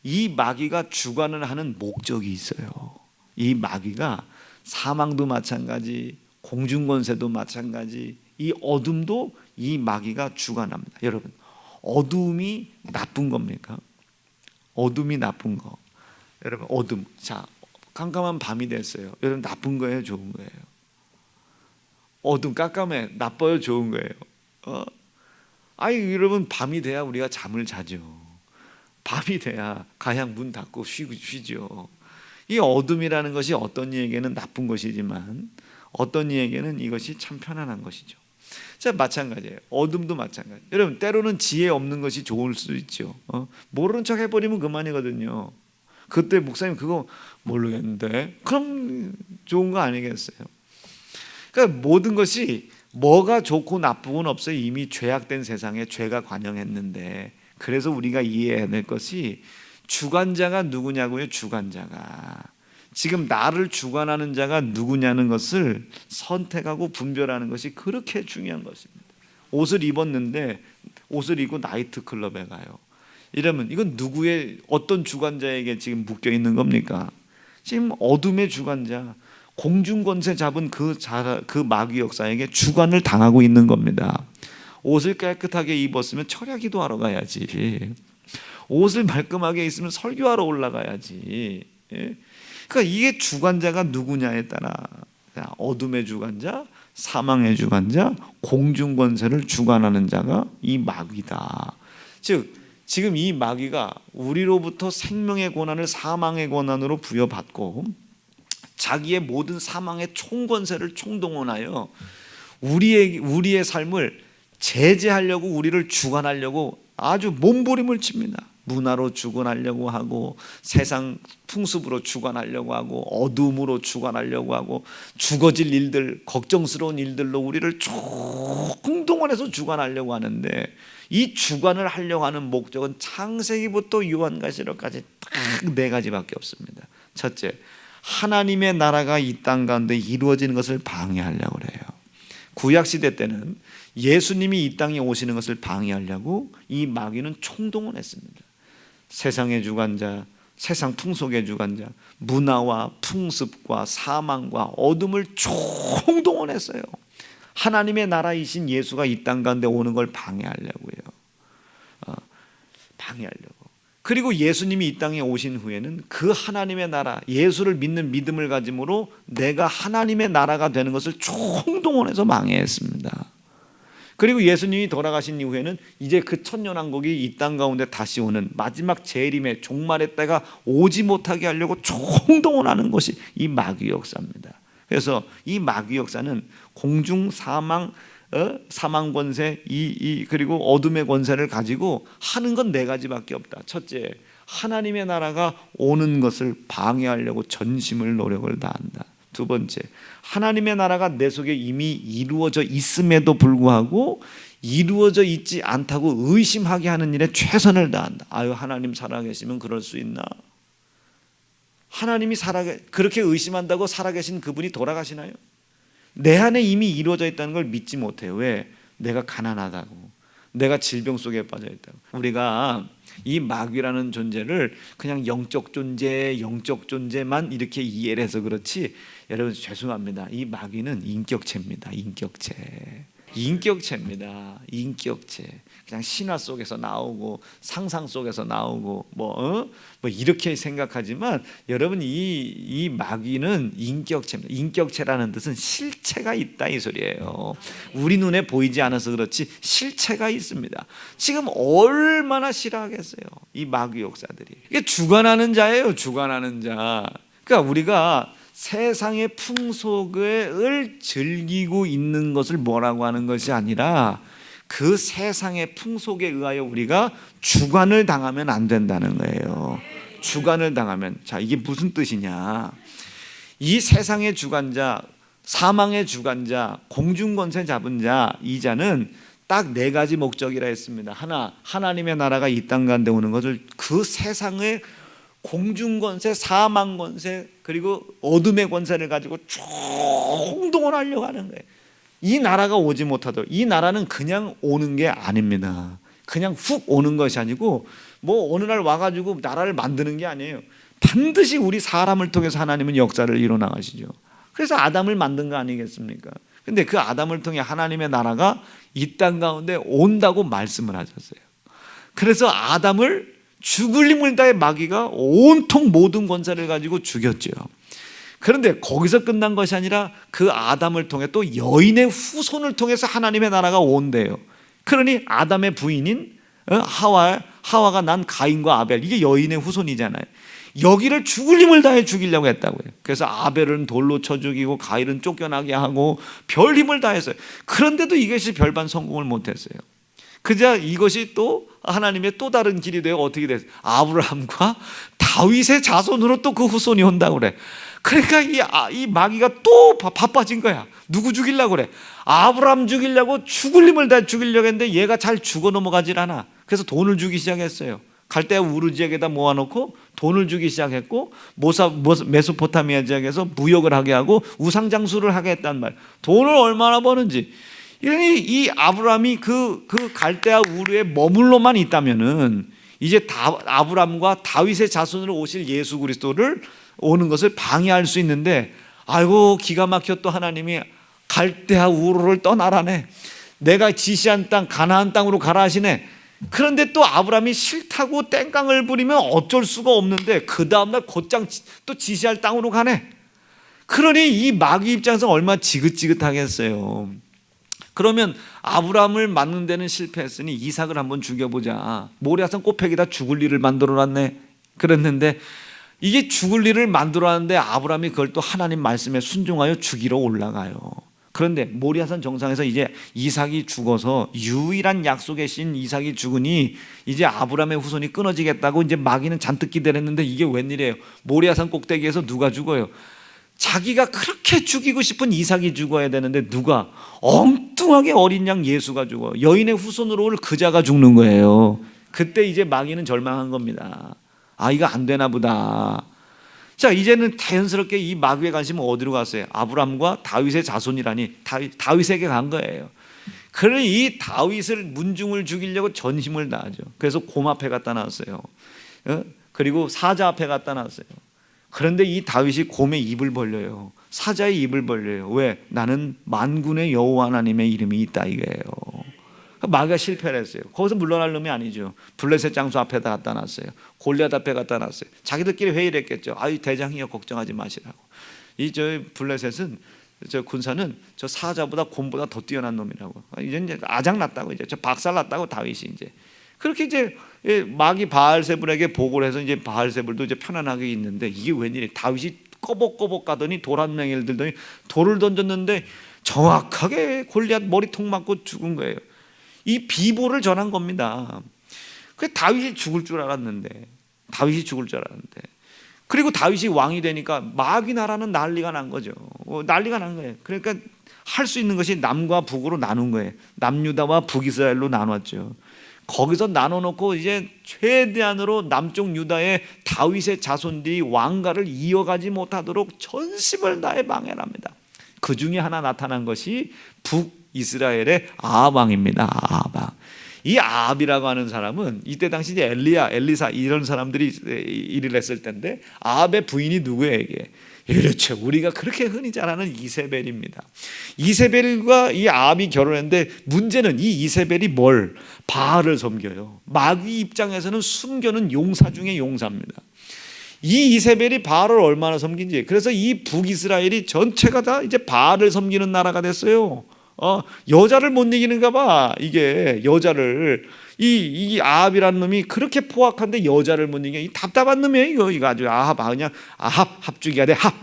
[SPEAKER 1] 이 마귀가 주관을 하는 목적이 있어요. 이 마귀가 사망도 마찬가지, 공중권세도 마찬가지, 이 어둠도 이 마귀가 주관합니다. 여러분, 어둠이 나쁜 겁니까? 어둠이 나쁜 거. 여러분, 어둠. 자, 깜깜한 밤이 됐어요. 여러분, 나쁜 거예요, 좋은 거예요? 어둠 깜깜해, 나빠요, 좋은 거예요? 여러분, 밤이 돼야 우리가 잠을 자죠. 밤이 돼야 가양 문 닫고 쉬죠. 이 어둠이라는 것이 어떤 이에게는 나쁜 것이지만, 어떤 이에게는 이것이 참 편안한 것이죠. 자, 마찬가지예요. 어둠도 마찬가지. 여러분, 때로는 지혜 없는 것이 좋을 수 있죠. 모르는 척 해버리면 그만이거든요. 그때 목사님 그거 모르겠는데, 그럼 좋은 거 아니겠어요? 그러니까 모든 것이 뭐가 좋고 나쁘고는 없어요. 이미 죄악된 세상에 죄가 관영했는데, 그래서 우리가 이해해야 될 것이, 주관자가 누구냐고요. 주관자가 지금 나를 주관하는 자가 누구냐는 것을 선택하고 분별하는 것이 그렇게 중요한 것입니다. 옷을 입었는데, 옷을 입고 나이트클럽에 가요. 이러면 이건 어떤 주관자에게 지금 묶여 있는 겁니까? 지금 어둠의 주관자, 공중권세 잡은 그 마귀 역사에게 주관을 당하고 있는 겁니다. 옷을 깨끗하게 입었으면 철야 기도하러 가야지. 옷을 말끔하게 있으면 설교하러 올라가야지. 그러니까 이게 주관자가 누구냐에 따라, 어둠의 주관자, 사망의 주관자, 공중권세를 주관하는 자가 이 마귀다. 즉 지금 이 마귀가 우리로부터 생명의 권한을 사망의 권한으로 부여받고, 자기의 모든 사망의 총권세를 총동원하여 우리의 삶을 제재하려고, 우리를 주관하려고 아주 몸부림을 칩니다. 문화로 주관하려고 하고, 세상 풍습으로 주관하려고 하고, 어둠으로 주관하려고 하고, 죽어질 일들, 걱정스러운 일들로 우리를 총동원해서 주관하려고 하는데, 이 주관을 하려고 하는 목적은 창세기부터 요한계시록까지 딱 4가지밖에 없습니다. 첫째, 하나님의 나라가 이 땅 가운데 이루어지는 것을 방해하려고 그래요. 구약시대 때는 예수님이 이 땅에 오시는 것을 방해하려고 이 마귀는 총동원했습니다. 세상의 주관자, 세상 풍속의 주관자, 문화와 풍습과 사망과 어둠을 총동원했어요. 하나님의 나라이신 예수가 이 땅 가운데 오는 걸 방해하려고요. 방해하려고. 그리고 예수님이 이 땅에 오신 후에는 그 하나님의 나라, 예수를 믿는 믿음을 가짐으로 내가 하나님의 나라가 되는 것을 총동원해서 방해했습니다. 그리고 예수님이 돌아가신 이후에는 이제 그 천년왕국이 이 땅 가운데 다시 오는 마지막 재림의 종말의 때가 오지 못하게 하려고 총동원하는 것이 이 마귀 역사입니다. 그래서 이 마귀 역사는 공중 사망, 사망 권세, 그리고 어둠의 권세를 가지고 하는 건 네 가지밖에 없다. 첫째, 하나님의 나라가 오는 것을 방해하려고 전심을 노력을 다한다. 두 번째, 하나님의 나라가 내 속에 이미 이루어져 있음에도 불구하고 이루어져 있지 않다고 의심하게 하는 일에 최선을 다한다. 아유, 하나님 살아계시면 그럴 수 있나? 하나님이 그렇게 의심한다고 살아계신 그분이 돌아가시나요? 내 안에 이미 이루어져 있다는 걸 믿지 못해요. 왜? 내가 가난하다고, 내가 질병 속에 빠져 있다고. 우리가 이 마귀라는 존재를 그냥 영적 존재만 이렇게 이해를 해서 그렇지, 여러분 죄송합니다. 이 마귀는 인격체입니다. 인격체입니다. 그냥 신화 속에서 나오고 상상 속에서 나오고 뭐 이렇게 생각하지만, 여러분 이 마귀는 인격체입니다. 인격체라는 뜻은 실체가 있다 이 소리예요. 우리 눈에 보이지 않아서 그렇지 실체가 있습니다. 지금 얼마나 싫어하겠어요, 이 마귀 역사들이. 이게 주관하는 자예요, 주관하는 자. 그러니까 우리가 세상의 풍속을 즐기고 있는 것을 뭐라고 하는 것이 아니라 그 세상의 풍속에 의하여 우리가 주관을 당하면 안 된다는 거예요. 주관을 당하면, 자, 이게 무슨 뜻이냐? 이 세상의 주관자, 사망의 주관자, 공중권세 잡은 자, 이 자는 딱 네 가지 목적이라 했습니다. 하나, 하나님의 나라가 이 땅 가운데 오는 것을 그 세상의 공중권세, 사망권세, 그리고 어둠의 권세를 가지고 총동원하려고 하는 거예요. 이 나라가 오지 못하도록. 이 나라는 그냥 오는 게 아닙니다. 그냥 훅 오는 것이 아니고 뭐 어느 날 와가지고 나라를 만드는 게 아니에요. 반드시 우리 사람을 통해서 하나님은 역사를 이뤄나가시죠. 그래서 아담을 만든 거 아니겠습니까? 근데 그 아담을 통해 하나님의 나라가 이 땅 가운데 온다고 말씀을 하셨어요. 그래서 아담을 죽을 힘을 다해 마귀가 온통 모든 권세를 가지고 죽였죠. 그런데 거기서 끝난 것이 아니라 그 아담을 통해 또 여인의 후손을 통해서 하나님의 나라가 온대요. 그러니 아담의 부인인 하와가 난 가인과 아벨, 이게 여인의 후손이잖아요. 여기를 죽을 힘을 다해 죽이려고 했다고요. 그래서 아벨은 돌로 쳐 죽이고 가인은 쫓겨나게 하고 별 힘을 다했어요. 그런데도 이것이 별반 성공을 못했어요. 그저 이것이 또 하나님의 또 다른 길이 되어 어떻게 됐어요? 아브라함과 다윗의 자손으로 또 그 후손이 온다고 그래. 그러니까 이 마귀가 또 바빠진 거야. 누구 죽이려고 그래? 아브라함 죽이려고 죽을 힘을 다 죽이려고 했는데 얘가 잘 죽어 넘어가질 않아. 그래서 돈을 주기 시작했어요. 갈대아 우르 지역에다 모아놓고 돈을 주기 시작했고, 메소포타미아 지역에서 무역을 하게 하고 우상장수를 하게 했단 말. 돈을 얼마나 버는지. 이 아브라함이 그 갈대아 우르에 머물러만 있다면은 이제 아브라함과 다윗의 자손으로 오실 예수 그리스도를 오는 것을 방해할 수 있는데, 아이고 기가 막혀 또 하나님이 갈대아 우르를 떠나라네. 내가 지시한 땅 가나안 땅으로 가라 하시네. 그런데 또 아브라함이 싫다고 땡깡을 부리면 어쩔 수가 없는데 그 다음날 곧장 또 지시할 땅으로 가네. 그러니 이 마귀 입장에서 얼마나 지긋지긋하겠어요. 그러면 아브라함을 맞는 데는 실패했으니 이삭을 한번 죽여보자. 모리아산 꽃패기다 죽을 일을 만들어놨네. 그랬는데 이게 죽을 일을 만들어놨는데 아브라함이 그걸 또 하나님 말씀에 순종하여 죽이러 올라가요. 그런데 모리아산 정상에서 이제 이삭이 죽어서 유일한 약속의 신 이삭이 죽으니 이제 아브라함의 후손이 끊어지겠다고 이제 마귀는 잔뜩 기대했는데 이게 웬일이에요? 모리아산 꼭대기에서 누가 죽어요? 자기가 그렇게 죽이고 싶은 이삭이 죽어야 되는데 누가? 엉뚱하게 어린 양 예수가 죽어. 여인의 후손으로 올 그자가 죽는 거예요. 그때 이제 마귀는 절망한 겁니다. 아, 이거 안 되나 보다. 자, 이제는 자연스럽게 이 마귀의 관심은 어디로 갔어요? 아브람과 다윗의 자손이라니 다윗에게 간 거예요. 그러니 이 다윗을 문중을 죽이려고 전심을 다하죠. 그래서 곰 앞에 갖다 놨어요. 그리고 사자 앞에 갖다 놨어요. 그런데 이 다윗이 곰의 입을 벌려요. 사자의 입을 벌려요. 왜? 나는 만군의 여호와 하나님의 이름이 있다 이거예요. 마귀가 실패를 했어요. 거기서 물러날 놈이 아니죠. 블레셋 장수 앞에다 갖다 놨어요. 골리앗 앞에 갖다 놨어요. 자기들끼리 회의를 했겠죠. 아유 대장이여 걱정하지 마시라고. 이 블레셋은 저 군사는 저 사자보다 곰보다 더 뛰어난 놈이라고. 이제 아작났다고, 이제 저 박살났다고 다윗이 이제 그렇게 이제 마귀 바알세불에게 보고를 해서 이제 바알세불도 이제 편안하게 있는데, 이게 웬일이야? 다윗이 꼬복꼬복 가더니 돌 한 맹이를 들더니 돌을 던졌는데 정확하게 골리앗 머리통 맞고 죽은 거예요. 이 비보를 전한 겁니다. 그 다윗이 죽을 줄 알았는데, 그리고 다윗이 왕이 되니까 마귀 나라는 난리가 난 거죠. 난리가 난 거예요. 그러니까 할 수 있는 것이 남과 북으로 나눈 거예요. 남유다와 북이스라엘로 나눴죠. 거기서 나눠놓고 이제 최대한으로 남쪽 유다의 다윗의 자손들이 왕가를 이어가지 못하도록 전심을 다해 방해를 합니다. 그 중에 하나 나타난 것이 북이스라엘의 아합 왕입니다. 아합 왕. 이 아합이라고 하는 사람은 이때 당시 이제 엘리야, 엘리사 이런 사람들이 일을 했을 텐데, 아합의 부인이 누구예요 이게? 그렇죠. 우리가 그렇게 흔히 잘 아는 이세벨입니다. 이세벨과 이 아합이 결혼했는데, 문제는 이 이세벨이 뭘? 바알을 섬겨요. 마귀 입장에서는 숨겨는 용사 중에 용사입니다. 이 이세벨이 바알을 얼마나 섬긴지. 그래서 이 북이스라엘이 전체가 다 이제 바알을 섬기는 나라가 됐어요. 여자를 못 이기는가 봐. 이게 여자를 이 아합이라는 놈이 그렇게 포악한데 여자를 못 이겨. 이 답답한 놈이에요. 이거 아주 아합, 그냥 아합 합죽이야 돼. 합.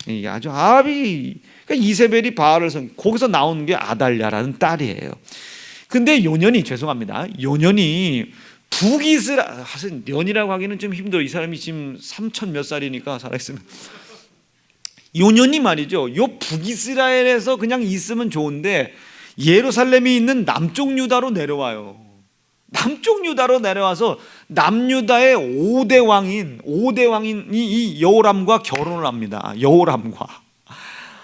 [SPEAKER 1] 이게 아주 아합이, 그러니까 이세벨이 바알을 거기서 나온 게 아달랴라는 딸이에요. 근데 요년이, 죄송합니다, 요년이 북이스라엘, 사실 년이라고 하기는 좀 힘들어. 이 사람이 지금 3천 몇 살이니까 살아있으면. 요년이 말이죠, 요 북이스라엘에서 그냥 있으면 좋은데 예루살렘이 있는 남쪽 유다로 내려와요. 남쪽 유다로 내려와서 남유다의 5대 왕인 이 여호람과 결혼을 합니다. 여호람과.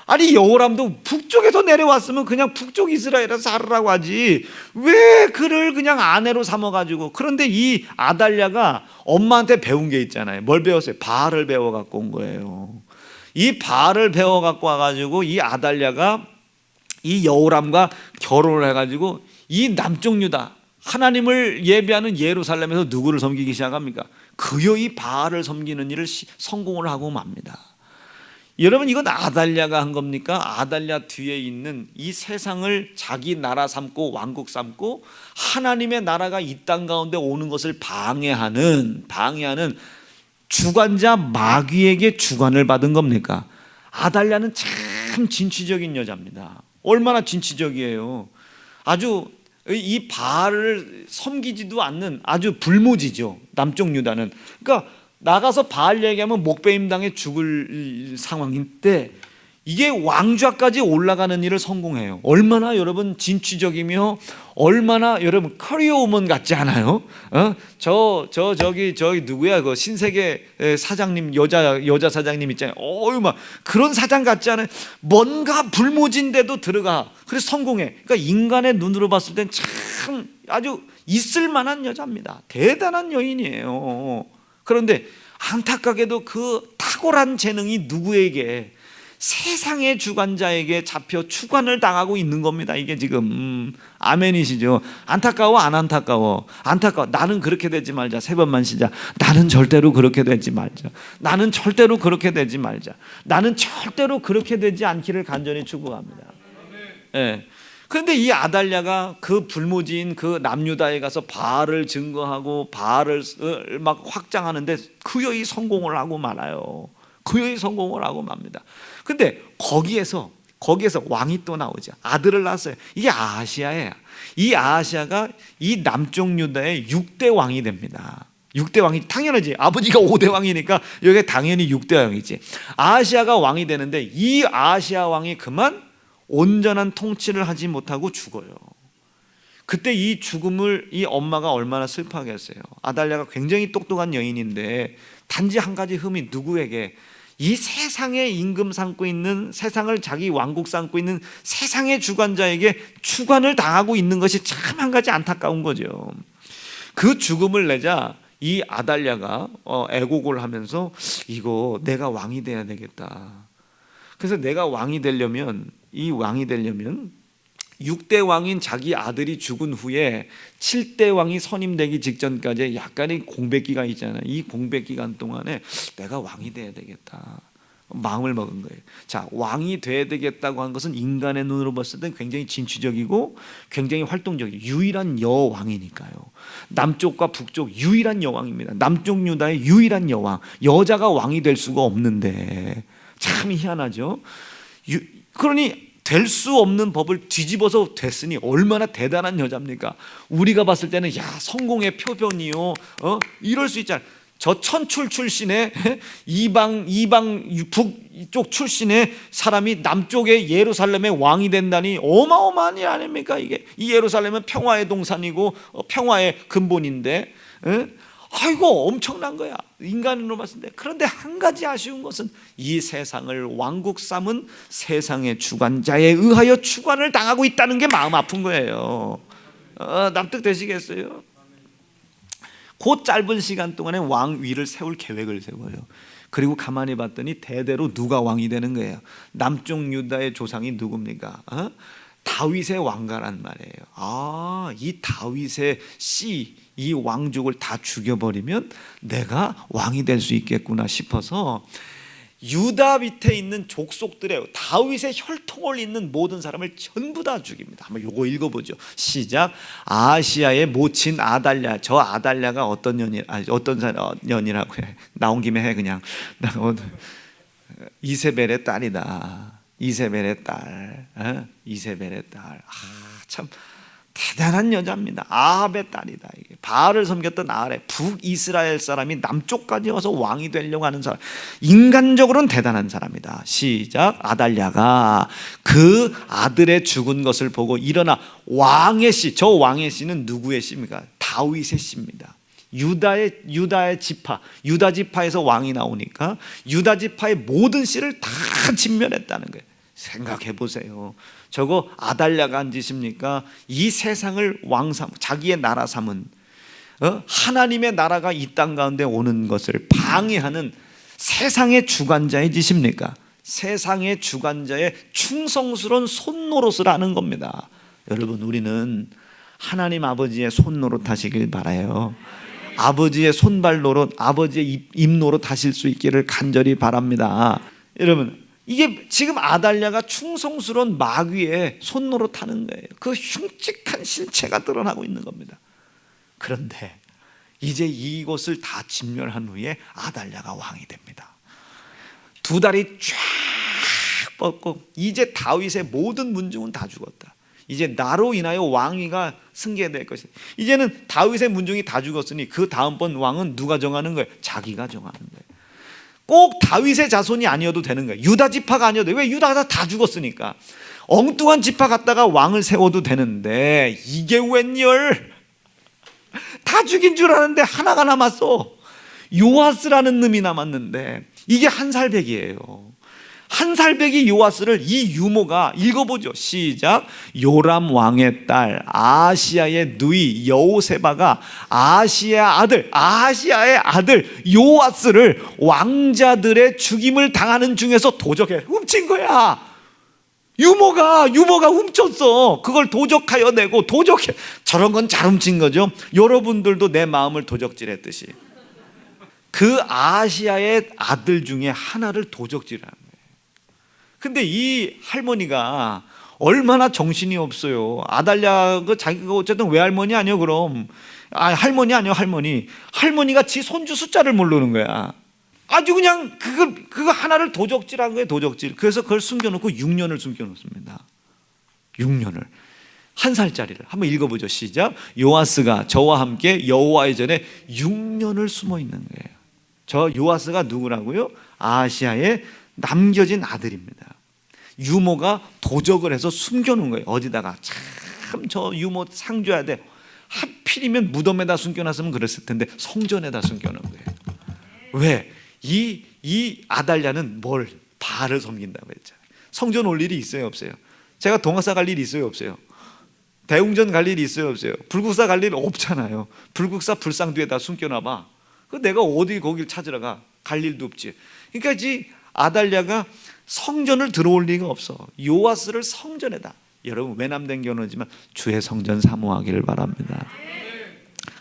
[SPEAKER 1] 아니, 여호람도 북쪽에서 내려왔으면 그냥 북쪽 이스라엘에서 살으라고 하지, 왜 그를 그냥 아내로 삼아가지고. 그런데 이 아달랴가 엄마한테 배운 게 있잖아요. 뭘 배웠어요? 바알을 배워갖고 온 거예요. 이 바알을 배워갖고 와가지고 이 아달랴가 이 여호람과 결혼을 해가지고 이 남쪽 유다, 하나님을 예배하는 예루살렘에서 누구를 섬기기 시작합니까? 그여이 바알을 섬기는 일을 성공을 하고 맙니다. 여러분, 이건 아달랴가 한 겁니까? 아달랴 뒤에 있는 이 세상을 자기 나라 삼고 왕국 삼고 하나님의 나라가 이 땅 가운데 오는 것을 방해하는 주관자 마귀에게 주관을 받은 겁니까? 아달랴는 참 진취적인 여자입니다. 얼마나 진취적이에요. 아주 이 바알을 섬기지도 않는 아주 불모지죠, 남쪽 유다는. 그러니까 나가서 바알 얘기하면 목베임 당해 죽을 상황인데, 이게 왕좌까지 올라가는 일을 성공해요. 얼마나 여러분 진취적이며, 얼마나 여러분 커리어 우먼 같지 않아요? 저기 누구야, 그 신세계 사장님, 여자 사장님 있잖아요. 막 그런 사장 같지 않아요? 뭔가 불모진데도 들어가. 그래서 성공해. 그러니까 인간의 눈으로 봤을 땐 참 아주 있을 만한 여자입니다. 대단한 여인이에요. 그런데 안타깝게도 그 탁월한 재능이 누구에게? 세상의 주관자에게 잡혀 추관을 당하고 있는 겁니다. 이게 지금 아멘이시죠? 안타까워, 안 안타까워? 안타까워. 나는 그렇게 되지 말자. 3번만 시작. 나는 절대로 그렇게 되지 말자. 나는 절대로 그렇게 되지 말자. 나는 절대로 그렇게 되지 않기를 간절히 축복합니다. 예. 그런데 이 아달랴가 그 불모지인 그 남유다에 가서 바알을 증거하고 바알을 막 확장하는데 그여이 성공을 하고 말아요. 그여이 성공을 하고 맙니다. 근데 거기에서 왕이 또 나오죠. 아들을 낳았어요. 이게 아하시아예요. 이 아하시아가 이 남쪽 유다의 6대 왕이 됩니다. 6대 왕이 당연하지. 아버지가 5대 왕이니까 여기 당연히 6대 왕이지. 아하시아가 왕이 되는데 이 아하시아 왕이 그만 온전한 통치를 하지 못하고 죽어요. 그때 이 죽음을 이 엄마가 얼마나 슬퍼하겠어요. 아달랴가 굉장히 똑똑한 여인인데 단지 한 가지 흠이 누구에게? 이 세상의 임금 삼고 있는, 세상을 자기 왕국 삼고 있는 세상의 주관자에게 주관을 당하고 있는 것이 참 한 가지 안타까운 거죠. 그 죽음을 내자 이 아달랴가 애곡을 하면서 이거 내가 왕이 돼야 되겠다. 그래서 내가 왕이 되려면 6대 왕인 자기 아들이 죽은 후에 7대 왕이 선임되기 직전까지 약간의 공백 기간이 있잖아요. 이 공백 기간 동안에 내가 왕이 돼야 되겠다. 마음을 먹은 거예요. 자, 왕이 돼야 되겠다고 한 것은 인간의 눈으로 봤을 때 굉장히 진취적이고 굉장히 활동적이고 유일한 여왕이니까요. 남쪽과 북쪽 유일한 여왕입니다. 남쪽 유다의 유일한 여왕. 여자가 왕이 될 수가 없는데 참 희한하죠. 그러니 될 수 없는 법을 뒤집어서 됐으니 얼마나 대단한 여자입니까? 우리가 봤을 때는 야, 성공의 표본이요. 이럴 수 있잖아요. 저 천출 출신의 이방 북쪽 출신의 사람이 남쪽의 예루살렘의 왕이 된다니 어마어마한 일 아닙니까? 이게 이 예루살렘은 평화의 동산이고 평화의 근본인데, 아이고 엄청난 거야 인간으로 봤을 때. 그런데 한 가지 아쉬운 것은 이 세상을 왕국 삼은 세상의 주관자에 의하여 주관을 당하고 있다는 게 마음 아픈 거예요. 납득되시겠어요? 그 짧은 시간 동안에 왕 위를 세울 계획을 세워요. 그리고 가만히 봤더니 대대로 누가 왕이 되는 거예요? 남쪽 유다의 조상이 누굽니까? 다윗의 왕가란 말이에요. 이 다윗의 씨, 이 왕족을 다 죽여버리면 내가 왕이 될 수 있겠구나 싶어서 유다 밑에 있는 족속들의 다윗의 혈통을 잇는 모든 사람을 전부 다 죽입니다. 한번 요거 읽어보죠. 시작. 아하시야의 모친 아달랴. 저 아달랴가 어떤 년이라고 해. 나온 김에 해 그냥. 이세벨의 딸이다. 이세벨의 딸. 이세벨의 딸. 참 대단한 여자입니다. 아합의 딸이다. 이게 바알을 섬겼던 아합의 북이스라엘 사람이 남쪽까지 와서 왕이 되려고 하는 사람. 인간적으로는 대단한 사람이다. 시작. 아달랴가 그 아들의 죽은 것을 보고 일어나 왕의 씨. 저 왕의 씨는 누구의 씨입니까? 다윗의 씨입니다. 유다의 지파, 유다 지파에서 왕이 나오니까 유다 지파의 모든 씨를 다 진멸했다는 거예요. 생각해 보세요. 저거 아달랴가 한 짓입니까? 이 세상을 자기의 나라 삼은 하나님의 나라가 이 땅 가운데 오는 것을 방해하는 세상의 주관자의 짓입니까? 세상의 주관자의 충성스러운 손노릇을 하는 겁니다. 여러분, 우리는 하나님 아버지의 손노릇 하시길 바라요. 아버지의 손발 노릇, 아버지의 입 노릇 하실 수 있기를 간절히 바랍니다. 여러분, 이게 지금 아달랴가 충성스러운 마귀의 손노릇 하는 거예요. 그 흉측한 실체가 드러나고 있는 겁니다. 그런데 이제 이곳을 다 진멸한 후에 아달랴가 왕이 됩니다. 두 다리 쫙 뻗고 이제 다윗의 모든 문중은 다 죽었다. 이제 나로 인하여 왕위가 승계될 것이다. 이제는 다윗의 문중이 다 죽었으니 그 다음번 왕은 누가 정하는 거예요? 자기가 정하는 거예요. 꼭 다윗의 자손이 아니어도 되는 거예요. 유다 지파가 아니어도 돼요. 왜? 유다가 다 죽었으니까. 엉뚱한 지파 갖다가 왕을 세워도 되는데 이게 웬열? 다 죽인 줄 아는데 하나가 남았어. 요아스라는 놈이 남았는데 이게 한 살배기예요. 한 살배기 요아스를 이 유모가 읽어보죠. 시작. 요람 왕의 딸 아하시야의 누이 여호세바가 아하시야의 아들 요아스를 왕자들의 죽임을 당하는 중에서 도적해 훔친 거야. 유모가 훔쳤어. 그걸 도적하여 내고 도적해. 저런 건 잘 훔친 거죠. 여러분들도 내 마음을 도적질했듯이 그 아하시야의 아들 중에 하나를 도적질하는 거예요. 근데 이 할머니가 얼마나 정신이 없어요. 아달랴가 자기가 어쨌든 외할머니 아니요 그럼. 할머니 아니요 할머니. 할머니가 지 손주 숫자를 모르는 거야. 아주 그냥 그거 하나를 도적질한 거예요. 도적질. 그래서 그걸 숨겨놓고 6년을 숨겨놓습니다. 6년을. 한 살짜리를 한번 읽어보죠. 시작. 요아스가 저와 함께 여호와의 전에 6년을 숨어 있는 거예요. 저 요아스가 누구라고요? 아하시야의 남겨진 아들입니다. 유모가 도적을 해서 숨겨놓은 거예요. 어디다가. 참 저 유모 상 줘야 돼. 하필이면 무덤에다 숨겨놨으면 그랬을 텐데 성전에다 숨겨놓은 거예요. 왜? 이 아달랴는 뭘? 바알을 섬긴다고 했잖아요. 성전 올 일이 있어요 없어요? 제가 동학사 갈 일이 있어요 없어요? 대웅전 갈 일이 있어요 없어요? 불국사 갈 일 없잖아요. 불국사 불상 뒤에다 숨겨놔봐. 그 내가 어디 거길 찾으러 가? 갈 일도 없지. 그러니까 이 아달랴가 성전을 들어올 리가 없어. 요아스를 성전에다. 여러분 외람된 경우지만 주의 성전 사모하기를 바랍니다.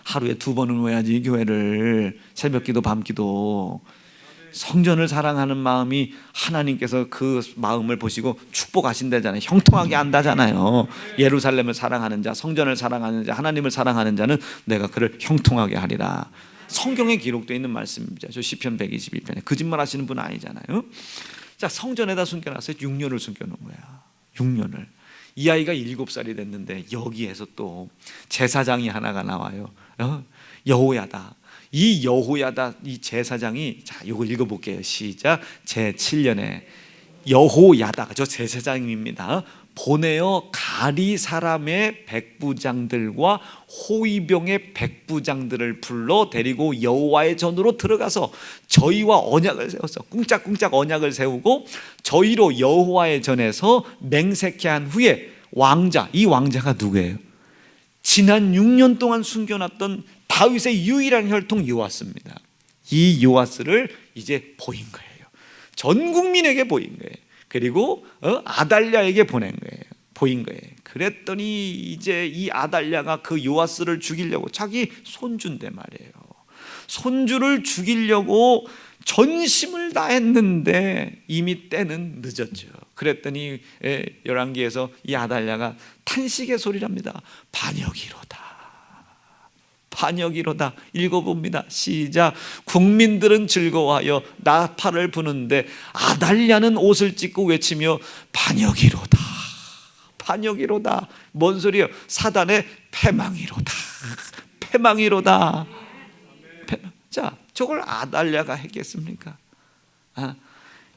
[SPEAKER 1] 하루에 2번은 와야지 교회를. 새벽기도 밤기도. 성전을 사랑하는 마음이 하나님께서 그 마음을 보시고 축복하신다잖아요. 형통하게 한다잖아요. 예루살렘을 사랑하는 자, 성전을 사랑하는 자, 하나님을 사랑하는 자는 내가 그를 형통하게 하리라. 성경에 기록되어 있는 말씀입니다. 저 시편 122편에 거짓말 하시는 분 아니잖아요. 자, 성전에다 숨겨놨어요. 6년을 숨겨놓은 거야. 6년을. 이 아이가 7살이 됐는데 여기에서 또 제사장이 하나가 나와요. 여호야다. 이 여호야다, 이 제사장이, 자, 이걸 읽어볼게요. 시작. 제7년에 여호야다가 저 제사장입니다. 보내어 가리 사람의 백부장들과 호위병의 백부장들을 불러 데리고 여호와의 전으로 들어가서 저희와 언약을 세웠어. 꿍짝꿍짝 언약을 세우고 저희로 여호와의 전에서 맹세케 한 후에 왕자, 이 왕자가 누구예요? 지난 6년 동안 숨겨놨던 다윗의 유일한 혈통 요아스입니다. 이 요아스를 이제 보인 거예요. 전 국민에게 보인 거예요. 그리고 아달랴에게 보낸 거예요. 보인 거예요. 그랬더니 이제 이 아달랴가 그 요아스를 죽이려고 자기 손주인데 말이에요. 손주를 죽이려고 전심을 다했는데 이미 때는 늦었죠. 그랬더니 열왕기에서 이 아달랴가 탄식의 소리를 합니다. 반역이로다. 반역이로다. 읽어봅니다. 시작. 국민들은 즐거워하여 나팔을 부는데 아달랴는 옷을 찢고 외치며 반역이로다. 반역이로다. 뭔 소리예요? 사단의 패망이로다. 패망이로다. 자, 저걸 아달랴가 했겠습니까?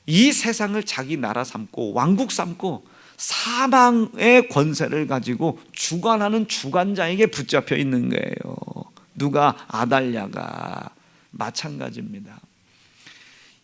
[SPEAKER 1] 이 세상을 자기 나라 삼고 왕국 삼고 사망의 권세를 가지고 주관하는 주관자에게 붙잡혀 있는 거예요. 누가? 아달랴가. 마찬가지입니다.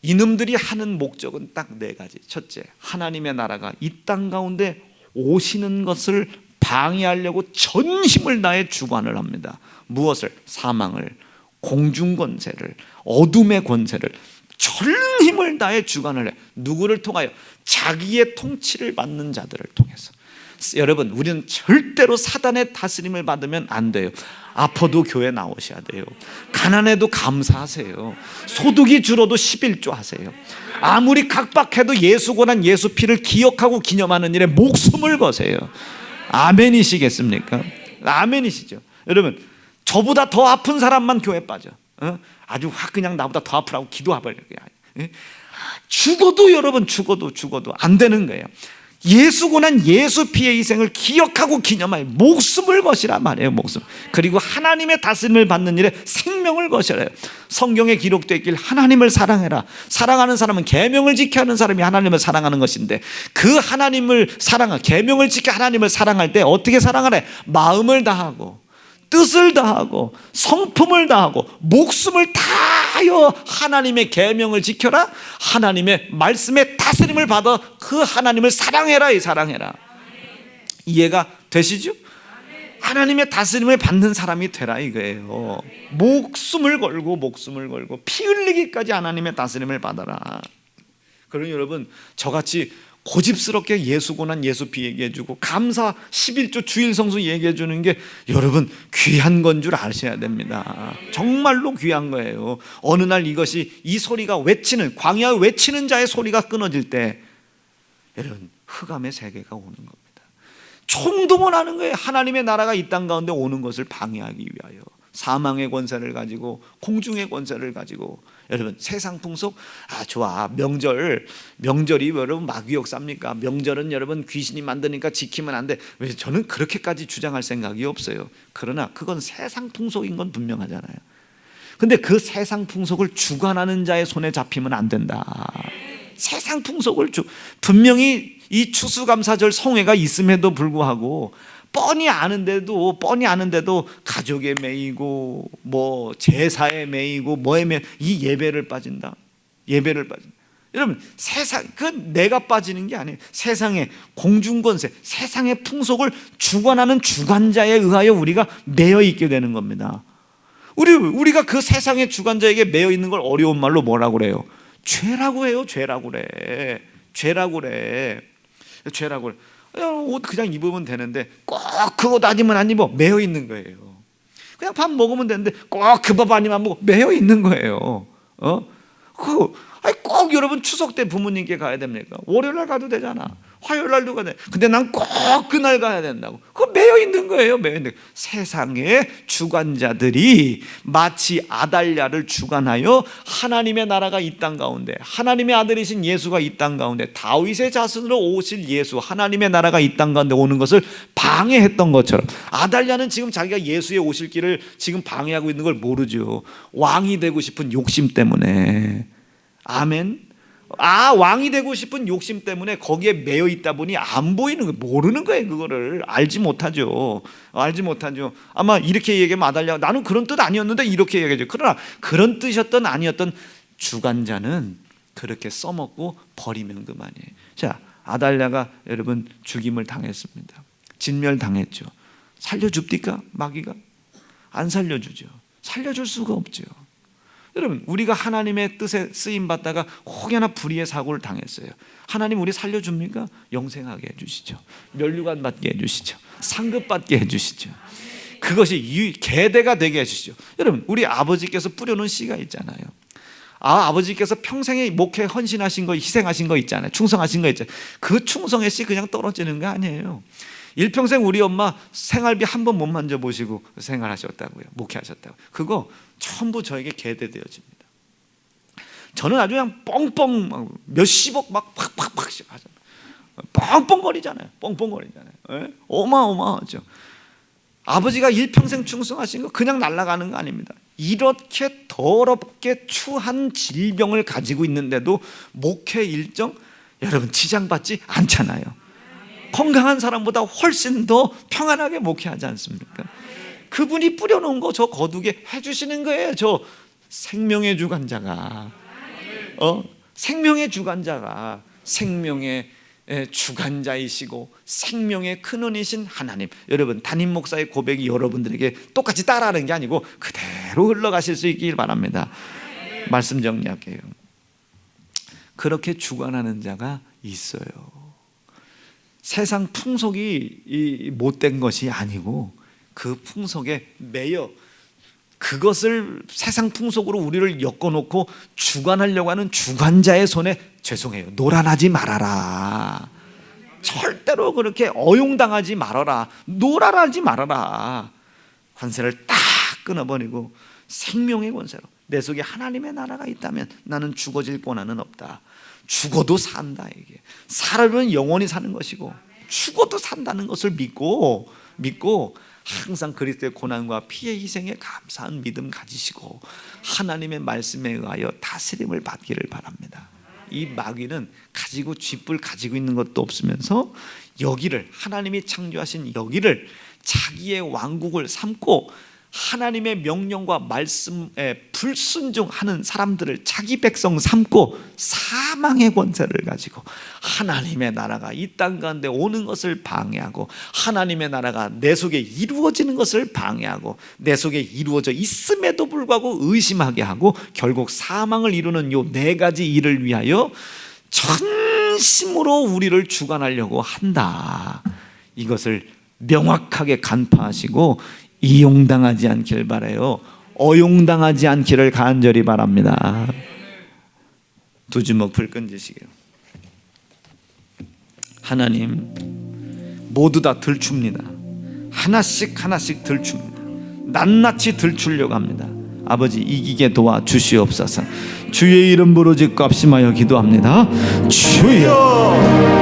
[SPEAKER 1] 이놈들이 하는 목적은 딱 4가지. 첫째, 하나님의 나라가 이 땅 가운데 오시는 것을 방해하려고 전 힘을 다해 주관을 합니다. 무엇을? 사망을, 공중 권세를, 어둠의 권세를 전 힘을 다해 주관을 해. 누구를 통하여? 자기의 통치를 받는 자들을 통해서. 여러분, 우리는 절대로 사단의 다스림을 받으면 안 돼요. 아파도 교회 나오셔야 돼요. 가난해도 감사하세요. 소득이 줄어도 11조 하세요. 아무리 각박해도 예수 고난 예수 피를 기억하고 기념하는 일에 목숨을 거세요. 아멘이시겠습니까? 아멘이시죠. 여러분, 저보다 더 아픈 사람만 교회 빠져. 아주 확 그냥 나보다 더 아프라고 기도해버려요. 죽어도 여러분, 죽어도 안 되는 거예요. 예수 고난 예수 피의 희생을 기억하고 기념하여 목숨을 거시라 말이에요. 목숨. 그리고 하나님의 다스림을 받는 일에 생명을 거시라요. 성경에 기록되어 있길 하나님을 사랑해라. 사랑하는 사람은 계명을 지켜 하는 사람이 하나님을 사랑하는 것인데, 그 하나님을 사랑하, 계명을 지켜 하나님을 사랑할 때 어떻게 사랑하래? 마음을 다하고 뜻을 다하고 성품을 다하고 목숨을 다하여 하나님의 계명을 지켜라. 하나님의 말씀의 다스림을 받아 그 하나님을 사랑해라. 이 사랑해라. 이해가 되시죠? 하나님의 다스림을 받는 사람이 되라 이거예요. 목숨을 걸고 피 흘리기까지 하나님의 다스림을 받아라. 그러니 여러분, 저같이 고집스럽게 예수 고난 예수 피 얘기해주고 감사 11조 주일 성수 얘기해주는 게 여러분 귀한 건 줄 아셔야 됩니다. 정말로 귀한 거예요. 어느 날 이것이, 이 소리가 외치는, 광야에 외치는 자의 소리가 끊어질 때 여러분 흑암의 세계가 오는 겁니다. 총동원하는 거예요. 하나님의 나라가 이 땅 가운데 오는 것을 방해하기 위하여. 사망의 권세를 가지고 공중의 권세를 가지고. 여러분, 세상 풍속, 좋아. 명절이 여러분 마귀 역사입니까? 명절은 여러분 귀신이 만드니까 지키면 안 돼. 왜? 저는 그렇게까지 주장할 생각이 없어요. 그러나 그건 세상 풍속인 건 분명하잖아요. 근데 그 세상 풍속을 주관하는 자의 손에 잡히면 안 된다. 세상 풍속을 분명히 이 추수감사절 성회가 있음에도 불구하고 뻔히 아는데도 가족에 매이고 뭐 제사에 매이고 뭐에 매이고 이 예배를 빠진다. 여러분, 세상, 그 내가 빠지는 게 아니에요. 세상의 공중권세, 세상의 풍속을 주관하는 주관자에 의하여 우리가 매여 있게 되는 겁니다. 우리가 그 세상의 주관자에게 매여 있는 걸 어려운 말로 뭐라고 그래요? 죄라고 해요. 죄라고 그래. 옷 그냥 입으면 되는데 꼭 그 옷 아니면 안 입어. 매여 있는 거예요. 그냥 밥 먹으면 되는데 꼭 그 밥 아니면 안 먹어. 매여 있는 거예요. 아니 꼭 여러분 추석 때 부모님께 가야 됩니까? 월요일 날 가도 되잖아. 화요일 날도 가야 돼. 근데 난 꼭 그날 가야 된다고. 그거 매여 있는 거예요. 매여 있는 거예요. 세상의 주관자들이 마치 아달랴를 주관하여 하나님의 나라가 이 땅 가운데, 하나님의 아들이신 예수가 이 땅 가운데, 다윗의 자손으로 오실 예수, 하나님의 나라가 이 땅 가운데 오는 것을 방해했던 것처럼, 아달랴는 지금 자기가 예수의 오실 길을 지금 방해하고 있는 걸 모르죠. 왕이 되고 싶은 욕심 때문에. 아멘. 왕이 되고 싶은 욕심 때문에 거기에 매여 있다 보니 안 보이는 거예요. 모르는 거예요. 그거를 알지 못하죠. 아마 이렇게 얘기하면 아달랴, 나는 그런 뜻 아니었는데 이렇게 얘기하죠. 그러나 그런 뜻이었던 아니었던 주관자는 그렇게 써먹고 버리면 그만이에요. 자, 아달랴가 여러분 죽임을 당했습니다. 진멸당했죠. 살려줍니까? 마귀가? 안 살려주죠. 살려줄 수가 없죠. 여러분, 우리가 하나님의 뜻에 쓰임받다가 혹여나 불의의 사고를 당했어요. 하나님 우리 살려줍니까? 영생하게 해주시죠. 면류관 받게 해주시죠. 상급 받게 해주시죠. 그것이 계대가 되게 해주시죠. 여러분, 우리 아버지께서 뿌려놓은 씨가 있잖아요. 아버지께서 평생에 목회 헌신하신 거, 희생하신 거 있잖아요. 충성하신 거 있잖아요. 그 충성의 씨 그냥 떨어지는 거 아니에요. 일평생 우리 엄마 생활비 한 번 못 만져보시고 생활하셨다고요. 목회하셨다고. 그거 전부 저에게 계대되어집니다. 저는 아주 그냥 뻥뻥 몇십억 막 팍팍팍씩 하잖아요. 뻥뻥거리잖아요. 예? 어마어마하죠. 아버지가 일평생 충성하신 거 그냥 날아가는 거 아닙니다. 이렇게 더럽게 추한 질병을 가지고 있는데도 목회 일정 여러분 지장받지 않잖아요. 건강한 사람보다 훨씬 더 평안하게 목회하지 않습니까? 그분이 뿌려놓은 거 저 거두게 해주시는 거예요. 저 생명의 주관자가 생명의 주관자가 생명의 주관자이시고 생명의 근원이신 하나님. 여러분, 담임 목사의 고백이 여러분들에게 똑같이 따라하는 게 아니고 그대로 흘러가실 수 있길 바랍니다. 말씀 정리할게요. 그렇게 주관하는 자가 있어요. 세상 풍속이 못된 것이 아니고 그 풍속에 매여 그것을 세상 풍속으로 우리를 엮어놓고 주관하려고 하는 주관자의 손에 죄송해요, 노란하지 말아라. 절대로 그렇게 어용당하지 말아라. 노란하지 말아라. 관세를 딱 끊어버리고 생명의 권세로 내 속에 하나님의 나라가 있다면 나는 죽어질 권한은 없다. 죽어도 산다. 이게 살아면 영원히 사는 것이고 죽어도 산다는 것을 믿고 항상 그리스도의 고난과 피의 희생에 감사한 믿음 가지시고 하나님의 말씀에 의하여 다스림을 받기를 바랍니다. 이 마귀는 가지고 쥐뿔 가지고 있는 것도 없으면서 여기를, 하나님이 창조하신 여기를 자기의 왕국을 삼고 하나님의 명령과 말씀에 불순종하는 사람들을 자기 백성 삼고 사망의 권세를 가지고 하나님의 나라가 이 땅 가운데 오는 것을 방해하고 하나님의 나라가 내 속에 이루어지는 것을 방해하고 내 속에 이루어져 있음에도 불구하고 의심하게 하고 결국 사망을 이루는 요 네 가지 일을 위하여 전심으로 우리를 주관하려고 한다. 이것을 명확하게 간파하시고 이용당하지 않길 바라요. 어용당하지 않기를 간절히 바랍니다. 두 주먹 불 끈지시게요. 하나님, 모두 다 들춥니다. 하나씩 들춥니다. 낱낱이 들추려고 합니다. 아버지, 이기게 도와주시옵소서. 주의 이름 부르짖고 합심하여 기도합니다. 주여.